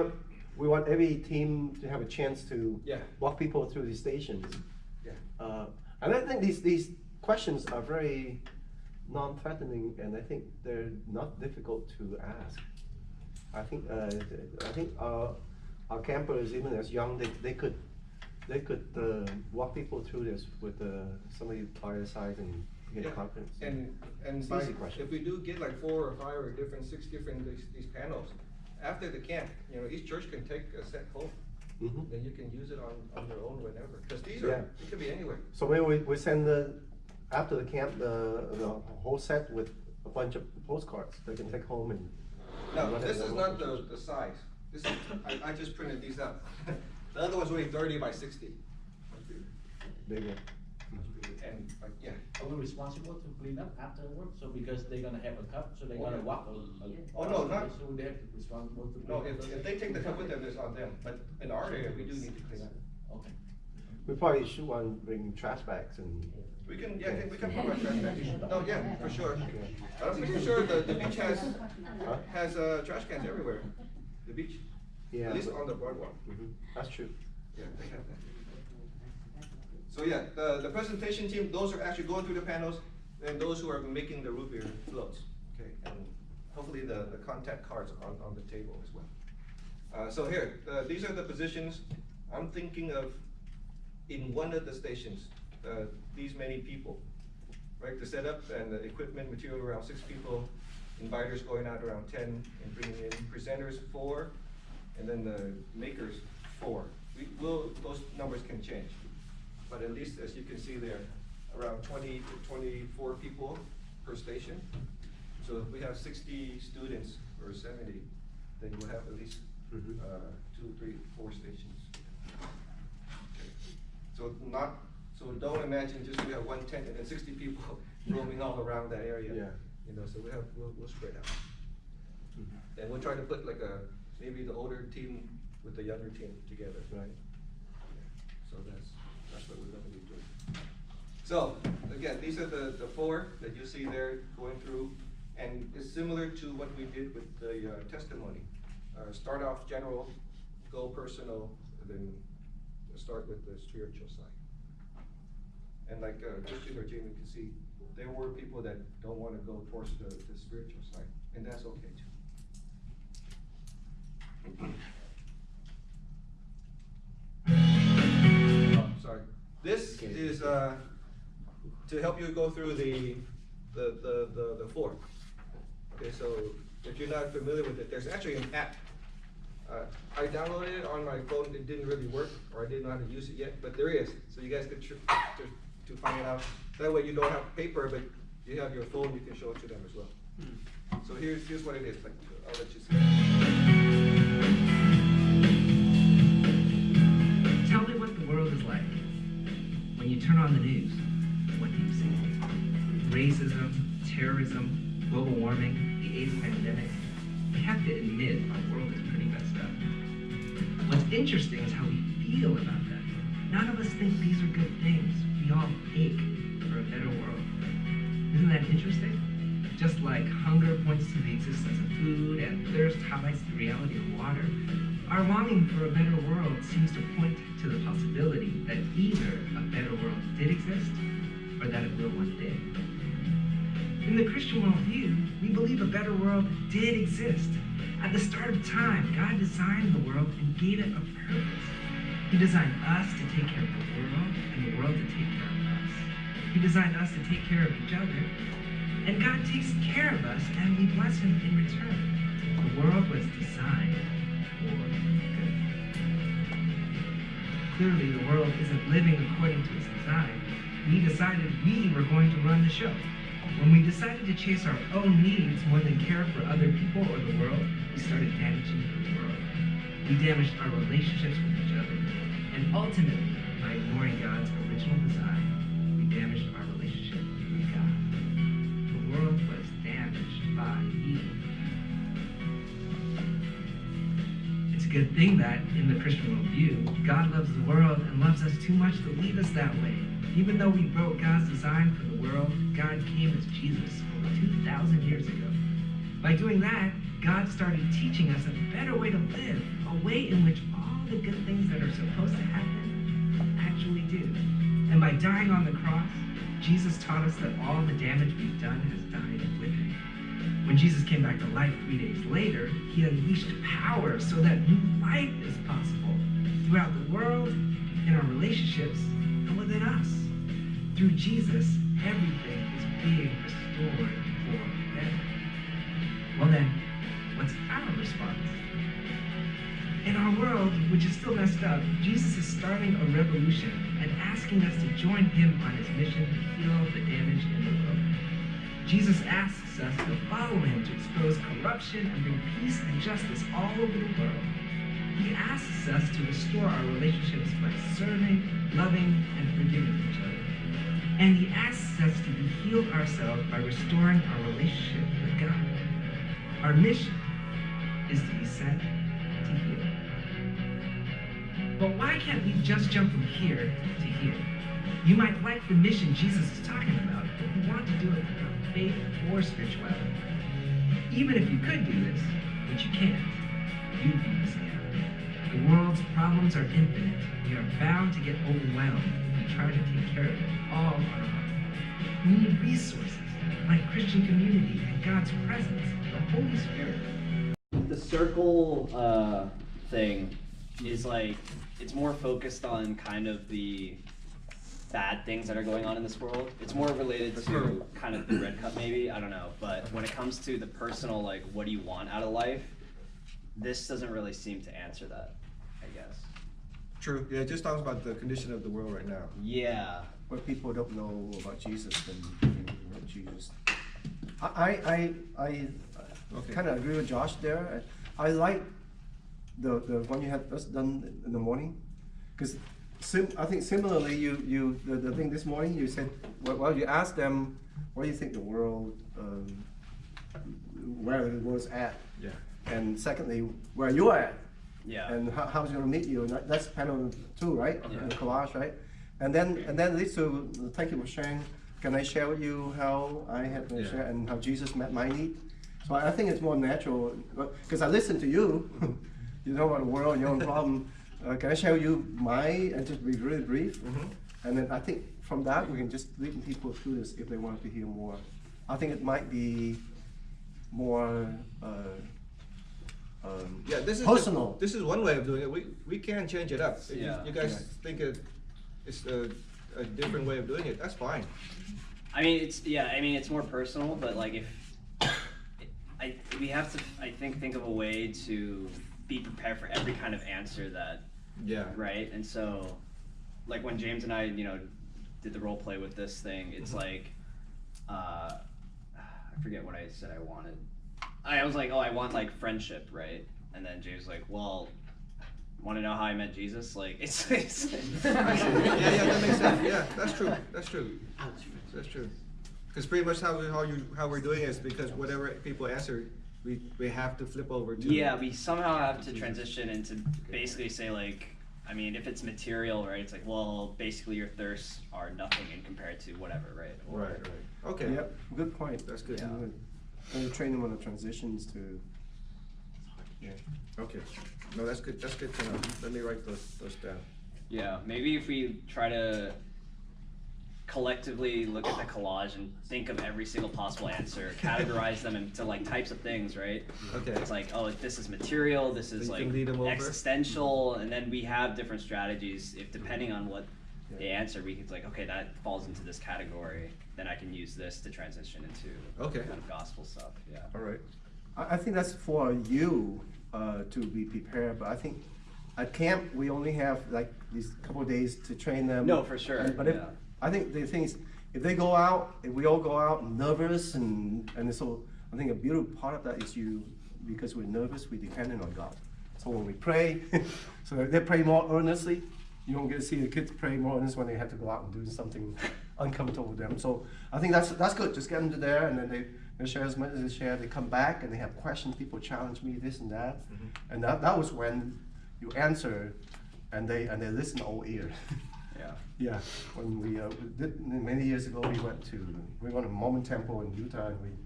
want every team to have a chance to Yeah. walk people through the stations. Yeah. And I think these questions are very non-threatening, and I think they're not difficult to ask. I think our campers, even as young, they could walk people through this with somebody by their side and get Yeah, confidence. And It's by, easy question. if we do get like 4 or 5 or 6 different these panels, after the camp, you know, each church can take a set home. Mhm. Then you can use it on your own whenever, cause these Yeah. it could be anywhere. So maybe we send after the camp, the whole set with a bunch of postcards they can take home and. No, run it this in is their not local the size. This is, I just printed these out. The other one's really 30 by 60. church. Bigger. And like, yeah. Are we responsible to clean up afterwards? So because they're gonna have a cup, so they're gonna walk Oh, no, not- So they have to be responsible to clean No, up. if they take the cup with them, it's on them, but in our area, we do need to clean up. Okay. We probably should want to bring trash bags and. We can, yeah, we can provide trash bags. No, yeah, for sure. But I'm pretty sure the beach has trash cans everywhere. The beach, Yeah. at least but- on the boardwalk. Mhm. That's true. Yeah, they have that. So yeah, the presentation team, those are actually going through the panels, and those who are making the root beer floats, okay? And hopefully the contact cards on the table as well. So here, these are the positions. I'm thinking of in one of the stations, these many people, right? The setup and the equipment, material around 6 people, inviters going out around 10, and bringing in presenters 4, and then the makers 4. Those numbers can change. But at least, as you can see there, around 20 to 24 people per station. So if we have 60 students or 70, then we'll have at least Mhm. 2, 3, 4 stations. Okay. So don't imagine just we have one tent and then 60 people roaming all around that area. Yeah. You know, so we'll spread out. Mhm. And we'll try to put like maybe the older team with the younger team together. Right. So that's what we're gonna be doing. So, again, these are the 4 that you see there going through, and it's similar to what we did with the testimony. Start off general, go personal, and then start with the spiritual side. And like Christian or Jamie can see, there were people that don't wanna go towards the spiritual side, and that's okay too. Oh, sorry. This is to help you go through the 4. Okay, so if you're not familiar with it, there's actually an app. I downloaded it on my phone. It didn't really work, or I didn't know how to use it yet, but there is. So you guys could to find it out. That way you don't have paper, but you have your phone. You can show it to them as well. So here's what it is. Like, I'll let you see. Tell me what the world is like. When you turn on the news, what do you see? Racism, terrorism, global warming, the AIDS pandemic. We have to admit our world is pretty messed up. What's interesting is how we feel about that. None of us think these are good things. We all ache for a better world. Isn't that interesting? Just like hunger points to the existence of food and thirst highlights the reality of water, our longing for a better world seems to point to the possibility that either a better world did exist or that it will one day. In the Christian worldview, we believe a better world did exist. At the start of time, God designed the world and gave it a purpose. He designed us to take care of the world and the world to take care of us. He designed us to take care of each other, and God takes care of us and we bless him in return. The world was designed for good. Clearly, the world isn't living according to its design. We decided we were going to run the show. When we decided to chase our own needs more than care for other people or the world, we started damaging the world. We damaged our relationships with each other. And ultimately, by ignoring God's original design, we damaged our relationship with God. The world was damaged by evil. It's a good thing that, in the Christian worldview, God loves the world and loves us too much to leave us that way. Even though we broke God's design for the world, God came as Jesus over 2,000 years ago. By doing that, God started teaching us a better way to live, a way in which all the good things that are supposed to happen actually do. And by dying on the cross, Jesus taught us that all the damage we've done has died with him. When Jesus came back to life 3 days later, he unleashed power so that new life is possible throughout the world, in our relationships, and within us. Through Jesus, everything is being restored for better. Well then, what's our response? In our world, which is still messed up, Jesus is starting a revolution and asking us to join him on his mission to heal the damage in the world. Jesus asks us to follow him to expose corruption and bring peace and justice all over the world. He asks us to restore our relationships by serving, loving, and forgiving each other. And he asks us to be healed ourselves by restoring our relationship with God. Our mission is to be sent to heal. But why can't we just jump from here to here? You might like the mission Jesus is talking about, but you want to do it without faith or spirituality. Even if you could do this, which you can't, you'd be missing out. The world's problems are infinite. We are bound to get overwhelmed if we try to take care of it all on our own. We need resources like Christian community and God's presence, the Holy Spirit. The circle thing is like, it's more focused on kind of the bad things that are going on in this world. It's more related to kind of the red cup maybe, I don't know. But when it comes to the personal, like, what do you want out of life? This doesn't really seem to answer that, I guess. True. Yeah, it just talks about the condition of the world right now. Yeah. What people don't know about Jesus than what Jesus. I kind of agree with Josh there. I like the one you had just done in the morning, because I think similarly the thing this morning you said, well, you asked them, what do you think the world, where the world's at? Yeah. And secondly, where you're at. Yeah. And how it's going to meet you. And that's panel 2, right? Yeah. The collage, right? And then leads to, thank you for sharing. Can I share with you how I had to share and how Jesus met my need? So I think it's more natural, because I listen to you. You know about the world and your own problem. Can I share with you and just be really brief? Mm-hmm. And then I think from that we can just lead people through this if they want to hear more. I think it might be more Yeah, this is personal. This is one way of doing it. We can change it up. If Yeah. you guys think it's a different way of doing it, that's fine. I mean, it's more personal, but like we have to, I think of a way to be prepared for every kind of answer that, right? And so, like when James and I, did the role play with this thing, it's like, I forget what I said I wanted. I was like, oh, I want like friendship, right? And then Jay was like, well, want to know how I met Jesus? Like, it's yeah, that makes sense. Yeah, that's true. That's true. That's true. Because pretty much how we're doing it is because whatever people answer, we have to flip over to. Yeah, we somehow have to transition into basically say like, I mean, if it's material, right? It's like, well, basically your thirsts are nothing in compared to whatever, right? Or, Right. Okay. Yep, good point. That's good. Yeah. And you train them on the transitions to. Yeah. Okay. No, that's good. That's good to know. Let me write those down. Yeah, maybe if we try to collectively look at the collage and think of every single possible answer, categorize them into like types of things, right? Okay. It's like, oh, this is material, this is you like can lead 'em over? existential, and then we have different strategies. If depending on what they answer, we can like, okay, that falls into this category. Then I can use this to transition into Okay. kind of gospel stuff. Yeah. All right. I think that's for you to be prepared, but I think at camp we only have like these couple of days to train them. No, for sure. But if, yeah. I think the thing is, if they go out, if we all go out nervous and so I think a beautiful part of that is because we're nervous, we're dependent on God. So when we pray, so if they pray more earnestly, you don't get to see the kids pray more earnestly when they have to go out and do something uncomfortable with them. So I think that's good. Just get them to there, and then they share as much as they share. They come back and they have questions. People challenge me this and that, and that was when you answer, and they listen all ear. Yeah. Yeah, when we did, many years ago, we went to Mormon temple in Utah, and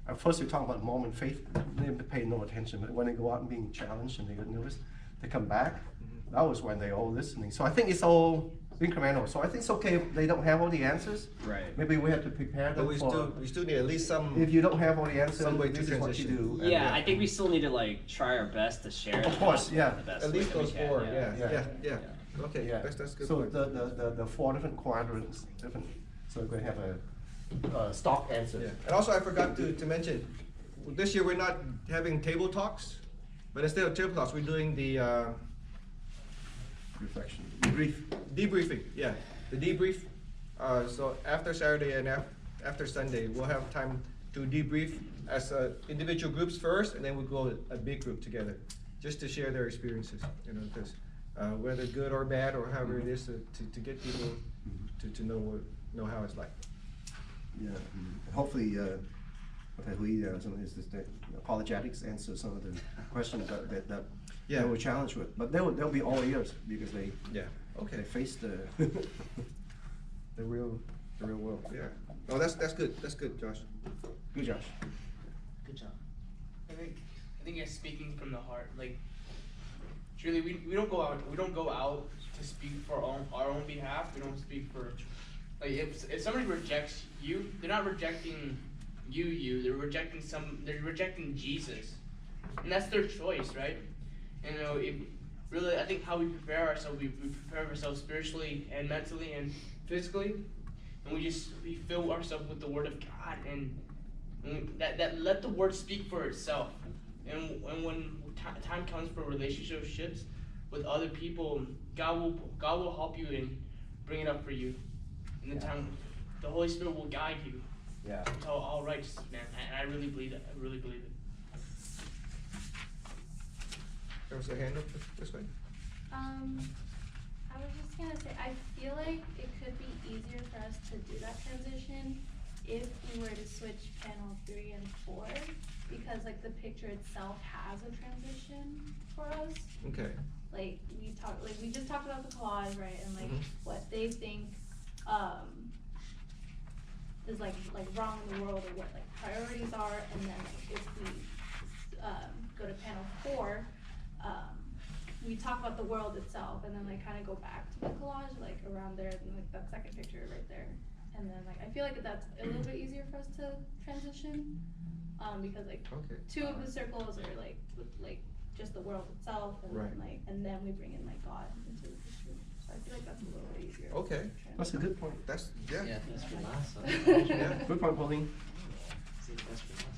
at first we talked about Mormon faith, they pay no attention, but when they go out and being challenged and they get nervous, they come back. That was when they all listening. So I think it's all incremental. So I think it's okay if they don't have all the answers. Right. Maybe we have to prepare them But we still need at least some. if you don't have all the answers, some way to this is what you transition. do. and Yeah, I think we still need to like try our best to share. Of course, yeah. The best At way least that we those can, four. Yeah. Yeah. Okay. Yeah. That's good. So point. the 4 different quadrants, different. So we're going to have a stock answer. Yeah. And also, I forgot to mention, this year we're not having table talks, but instead of table talks, we're doing the Reflection. debriefing. Yeah, the debrief. So after Saturday and after Sunday, we'll have time to debrief as individual groups first, and then we'll go a big group together, just to share their experiences. You know, because whether good or bad or however it is, to get people to know how it's like. Yeah. Hopefully, what we is the apologetics answer some of the questions that they were challenged with, but they'll be all ears because they they face the the real world. Yeah. Oh, that's good. That's good, Josh. Good, Josh. Good job. I think you're speaking from the heart. Like, truly, we don't go out to speak for our own behalf. We don't speak for, like, if somebody rejects you, they're not rejecting you. They're rejecting Jesus, and that's their choice, right? And really, I think how we prepare ourselves, we prepare ourselves spiritually and mentally and physically, and we fill ourselves with the Word of God, and that let the Word speak for itself. And when time comes for relationships with other people, God will help you and bring it up for you. And the Holy Spirit will guide you. Yeah. Until all righteousness, man. And I really believe that. I really believe it. There was a hand up this way. I was just gonna say, I feel like it could be easier for us to do that transition if we were to switch panel 3 and 4, because like the picture itself has a transition for us. Okay. Like we just talked about the collage, right? And like what they think is like wrong in the world, or what like priorities are, and then like if we go to panel 4, we talk about the world itself, and then like kind of go back to the collage, like around there, and like that second picture right there, and then like I feel like that's a little bit easier for us to transition, because like 2 of the circles are like with like just the world itself, and then then we bring in like God into the picture. So I feel like that's a little bit easier. Okay. That's a good point. That's Yeah, that's for last. Yeah. Good point, Pauline. See, that's for last.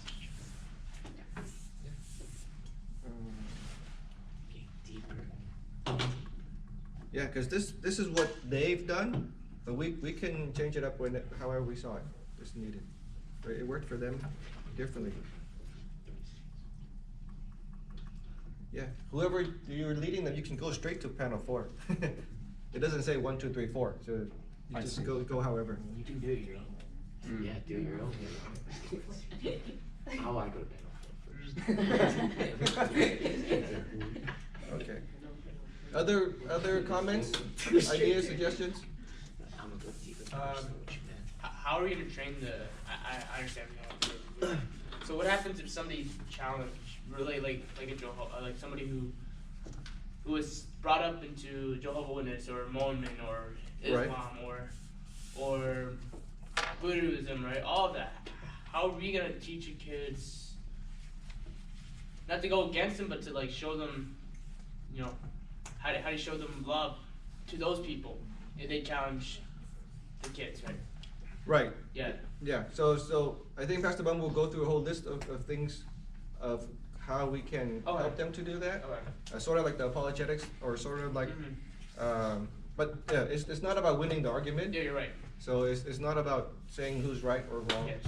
Yeah, because this is what they've done, but we can change it up however we saw it. It's needed. It worked for them differently. Yeah, whoever you're leading them, you can go straight to panel 4. It doesn't say 1, 2, 3, 4. So you just go however. You can do it your own way. Yeah, do it your own way. I want to go to panel 4 first. Okay. Other comments, ideas, suggestions? I'm a good teacher. How are we gonna train the? I understand. So what happens if somebody challenged, really like a Jehovah, like somebody who was brought up into Jehovah Witness or Mormon or Islam or Buddhism, right? All of that. How are we gonna teach your kids not to go against them, but to like show them, you know, how to show them love to those people if they challenge the kids, right? Right. Yeah. Yeah. So I think Pastor Bum will go through a whole list of things of how we can help them to do that. Sort of like the apologetics, or sort of like, but yeah, it's not about winning the argument. Yeah, you're right. So it's not about saying who's right or wrong. Yes.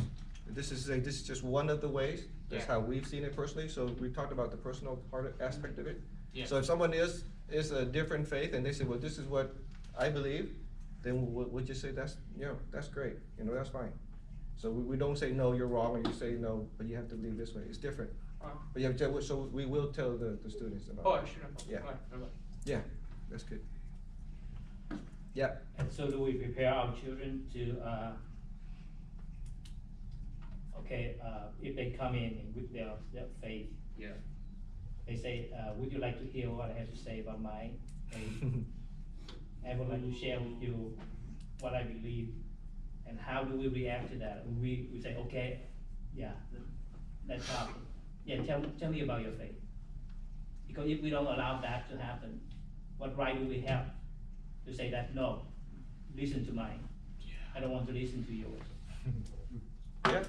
This is just one of the ways. That's how we've seen it personally. So we talked about the personal part aspect of it. Yeah. So if someone is a different faith and they say, well, this is what I believe, then we'll just say that's great. That's fine. So we don't say no, you're wrong, or you say no, but you have to believe this way. It's different. But yeah, so we will tell the students about. Oh, that. sure. Yeah. Yeah, that's good. Yeah. And so do we prepare our children to, if they come in with their faith, they say, would you like to hear what I have to say about my faith? I would like to share with you what I believe, and how do we react to that? We say, okay, yeah, let's talk. Yeah, tell me about your faith. Because if we don't allow that to happen, what right do we have to say that, no, listen to mine. I don't want to listen to yours. Yeah.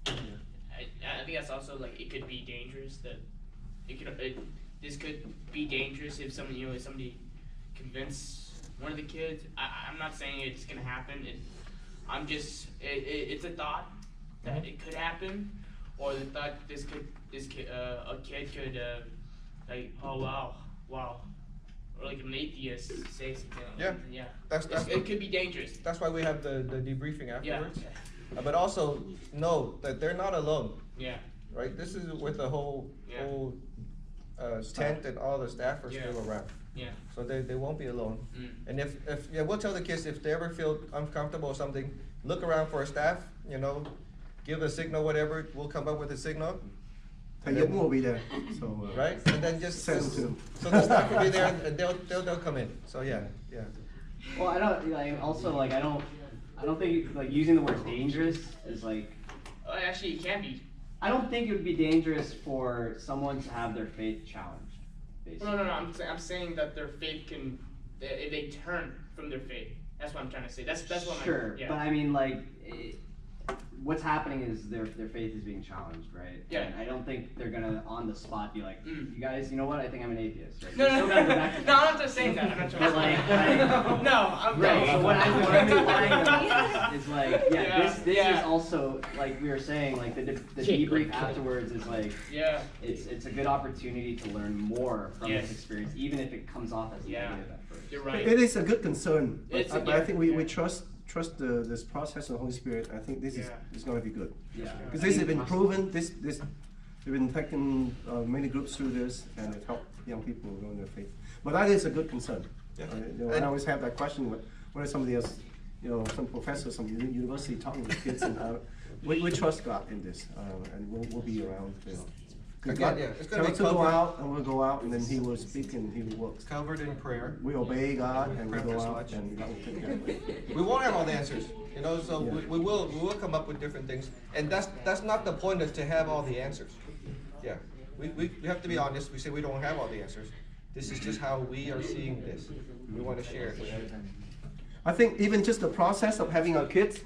I think that's also like, it could be dangerous that this could be dangerous if somebody convince one of the kids. I'm not saying it's gonna happen. It's a thought that it could happen, or the thought a kid could like, oh wow, or like an atheist say something. Yeah. It could be dangerous. That's why we have the debriefing afterwards. Yeah. But also know that they're not alone. Yeah. Right. This is with the whole tent, and all the staff are still around. Yeah. So they won't be alone. And if we'll tell the kids, if they ever feel uncomfortable or something, look around for a staff. Give a signal, whatever. We'll come up with a signal. And then we'll be there. So right. And then just send them to. So the staff will be there, and they'll come in. So yeah. Well, I don't think like using the word dangerous is like. Actually, it can be. I don't think it would be dangerous for someone to have their faith challenged. Basically. No. I'm saying that their faith can, if they turn from their faith. That's what I'm trying to say. That's what I'm. Sure, but I mean, like, what's happening is their faith is being challenged, right? Yeah. And I don't think they're gonna on the spot be like, you guys, you know what? I think I'm an atheist. Right? No, I'm not just saying that. I'm not trying to like, no, I'm right. So what I'm implying is like, this is also, like we were saying, like the debrief afterwards is like, it's a good opportunity to learn more from this experience, even if it comes off as negative at first. You're right. It is a good concern. But I think we trust this process of the Holy Spirit. I think this is going to be good. Because this has been proven. We've been taking many groups through this, and it helped young people learn their faith. But that is a good concern. I always have that question: what are some of the some professors, some university talking to kids, and we trust God in this, and we'll be around. Again, it's going to be go out, and we'll go out, and then He will speak and He will work. Covered in prayer. We obey God, and we go out, and God will take care of it. We won't have all the answers, so we will come up with different things, and that's not the point, is to have all the answers. Yeah, we have to be honest. We say we don't have all the answers. This is just how we are seeing this. We want to share it with you. I think even just the process of having our kids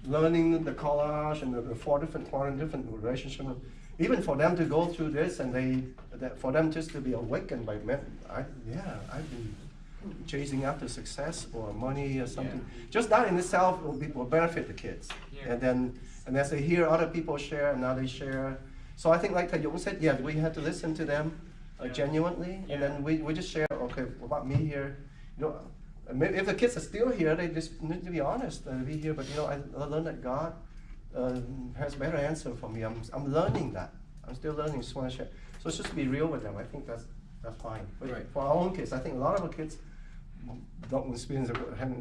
learning the collage and the four different relationships, even for them to go through this, and for them just to be awakened by I've been chasing after success or money or something. Just that in itself will benefit the kids. And as they hear other people share, and now they share. So I think, like Tayong said, we have to listen to them, genuinely, and then we just share, okay, about me here, you know, maybe if the kids are still here, they just need to be honest, be here, but you know, I learned that God has a better answer for me. I'm learning that. I'm still learning, just want to share. So it's just be real with them. I think that's fine. But Right. for our own kids, I think a lot of our kids haven't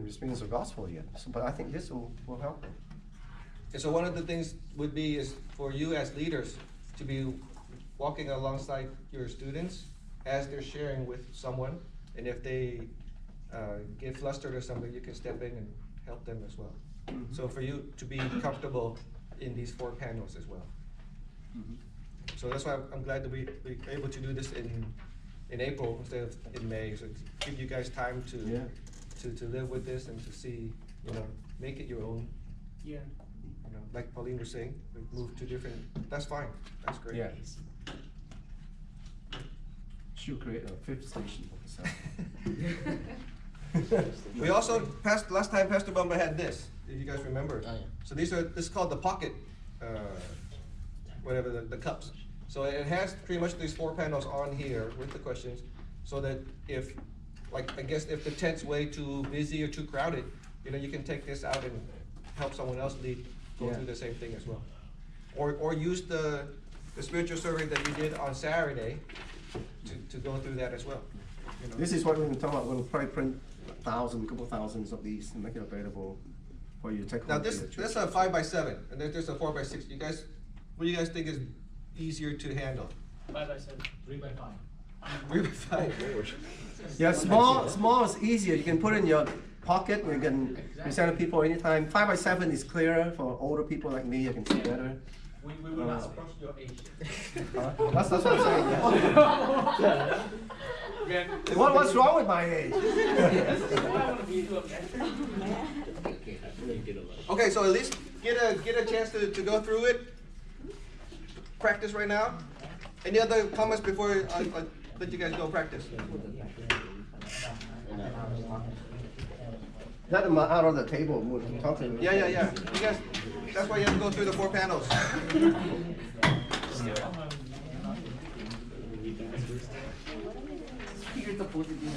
experienced the gospel yet. So, but I think this will help them. And so one of the things would be is for you as leaders to be walking alongside your students as they're sharing with someone, and if they get flustered or something, you can step in and help them as well. Mm-hmm. So for you to be comfortable in these 4 panels as well. Mm-hmm. So that's why I'm glad that we're able to do this in April instead of in May. So give you guys time to live with this and to see, you know, make it your own. Yeah. You know, like Pauline was saying, we move to different. That's fine. That's great. Yeah. Should create a 5th station for yourself. We also last time Pastor Bumba had this. If you guys remember. Oh, yeah. So this is called the pocket, whatever the cups. So it has pretty much these 4 panels on here with the questions, so that if, like, I guess if the tent's way too busy or too crowded, you know, you can take this out and help someone else go through the same thing as well. Or use the spiritual survey that you did on Saturday to go through that as well. You know? This is what we're talking about. We'll probably print couple thousands of these and make it available for you to take home. Now this is a 5x7, and then there's a 4x6. You guys, what do you guys think is easier to handle? 5x7. 3x5. 3x5. Yeah, small is easier. You can put it in your pocket. You can present to people anytime. 5x7 is clearer for older people like me. You can see better. We will not approach your age. That's what I'm saying. Yeah. Man, What's wrong with my age? Okay, so at least get a chance to go through it. Practice right now. Any other comments before I let you guys go practice? Let them out on the table. We'll talk to them. Yeah. You guys, that's why you have to go through the 4 panels. You're supposed to do